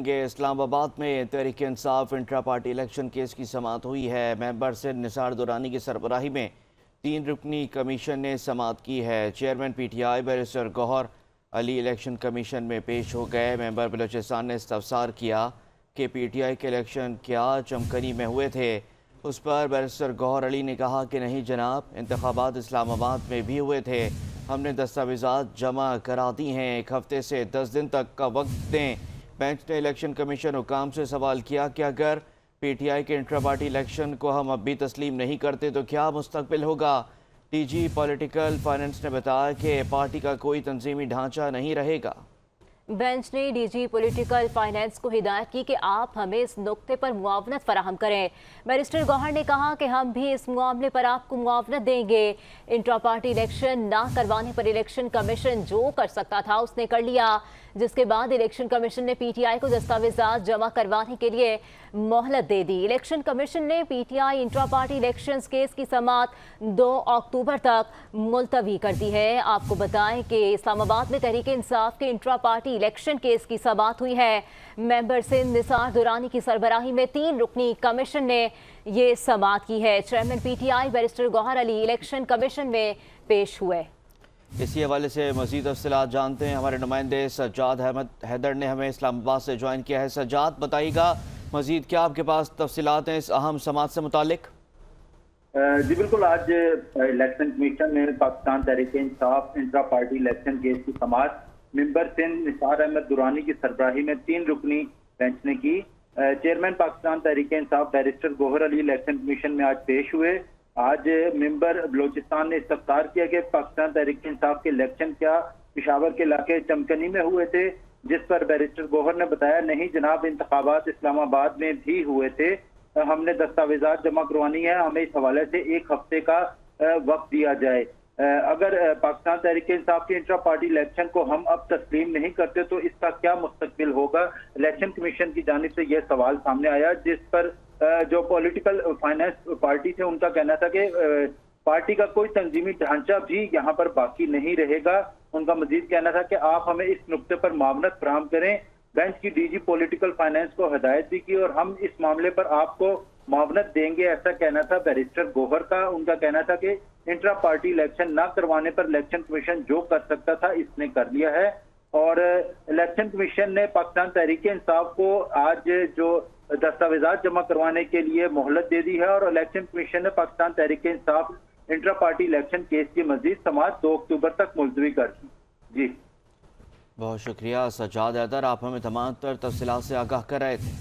जानेंगे। इस्लामाबाद में तहरीक Insaf intra party election case की समाअत हुई है। मेंबर सिंध निसार दुरानी की सरबराही में 3 रुकनी कमीशन ने समाअत की है। Chairman PTI barrister Gohar Ali election commission में पेश हो गए। मेंबर बलोचिस्तान ने इस्तफसार किया कि पीटीआई के इलेक्शन क्या चमकनी में हुए थे। उस पर बैरिस्टर गौहर अली ने कहा कि नहीं जनाब, इंतखाबात इस्लामाबाद में भी हुए थे। हमने दस्तावेज़ात जमा करा दी हैं। 1 हफ्ते से 10 दिन तक का वक्त दें। बेंच ने इलेक्शन कमीशन हुकाम से सवाल किया कि अगर पीटीआई के इंट्रा पार्टी इलेक्शन को हम अब भी तस्लीम नहीं करते तो क्या मुस्तकबिल होगा। डीजी पॉलिटिकल फाइनेंस ने बताया कि पार्टी का कोई तंजीमी ढांचा नहीं रहेगा। बेंच ने डीजी पॉलिटिकल फाइनेंस को हिदायत की कि आप हमें इस नुक्ते पर मुआवनत फराहम करें। बैरिस्टर गौहर ने कहा कि हम भी इस मामले पर आपको मुआवनत देंगे। इंट्रा पार्टी इलेक्शन ना करवाने पर इलेक्शन कमीशन जो कर सकता था उसने कर लिया, जिसके बाद इलेक्शन कमीशन ने पीटीआई को दस्तावेजात जमा करवाने के लिए मोहलत दे दी। इलेक्शन कमीशन ने PTI intra party election case की समाअत 2 अक्टूबर तक मुलतवी कर दी है। आपको बताएं कि इस्लामाबाद में तहरीक इंसाफ के इंट्रा पार्टी इलेक्शन केस की समाअत हुई है। मेंबर सिंध निसार दुरानी की सरबराही में 3 रुकनी कमीशन ने ये समाअत की है। Chairman PTI barrister Gohar Ali election commission में पेश हुए। इसी हवाले से मज़ीद तफसीलात जानते हैं। हमारे नुमाइंदे सज्जाद अहमद हैदर ने हमें इस्लामाबाद से ज्वाइन किया है। सज्जाद, बताइएगा मज़ीद क्या आपके पास तफसीलात हैं इस अहम समाअत से मुतालिक? जी बिल्कुल, आज इलेक्शन कमीशन ने Pakistan Tehreek Insaf intra party election case की समाअत मेंबर सिंध निसार अहमद दुरानी की सरबराही में 3 रुकनी बेंच ने की। Chairman Pakistan Tehreek Insaf barrister Gohar Ali election commission में आज पेश हुए। आज मेंबर बलोचिस्तान ने इस्तफसार किया कि पाकिस्तान तहरीक इंसाफ के इलेक्शन क्या पेशावर के इलाके चमकनी में हुए थे, जिस पर बैरिस्टर गौहर ने बताया नहीं जनाब, इंतखाबात इस्लामाबाद में भी हुए थे। हमने दस्तावेजात जमा करवानी है, हमें इस हवाले से 1 हफ्ते का वक्त दिया जाए। अगर पाकिस्तान तहरीक इंसाफ के इंट्रा पार्टी इलेक्शन को हम अब तस्लीम नहीं करते तो इसका क्या मुस्तकबिल होगा। इलेक्शन कमीशन की जानिब से यह सवाल सामने आया, जिस पर जो पॉलिटिकल फाइनेंस पार्टी थे उनका कहना था कि पार्टी का कोई तंजीमी ढांचा भी यहाँ पर बाकी नहीं रहेगा। उनका मजीद कहना था कि आप हमें इस नुक्ते पर मामनत फराहम करें। बेंच की डीजी पॉलिटिकल फाइनेंस को हिदायत भी की और हम इस मामले पर आपको मावनत देंगे, ऐसा कहना था बैरिस्टर गौहर का। उनका कहना था कि इंट्रा पार्टी इलेक्शन ना करवाने पर इलेक्शन कमीशन जो कर सकता था इसने कर लिया है। और इलेक्शन कमीशन ने पाकिस्तान तहरीक इंसाफ को आज जो दस्तावेजात जमा करवाने के लिए मोहलत दे दी है और इलेक्शन कमीशन ने Pakistan Tehreek Insaf intra party election case की मजीद समाअत 2 अक्टूबर तक मुलतवी कर दी। जी बहुत शुक्रिया सज्जाद हैदर, आप हमें तमाम तफसीलात से आगाह कर रहे थे।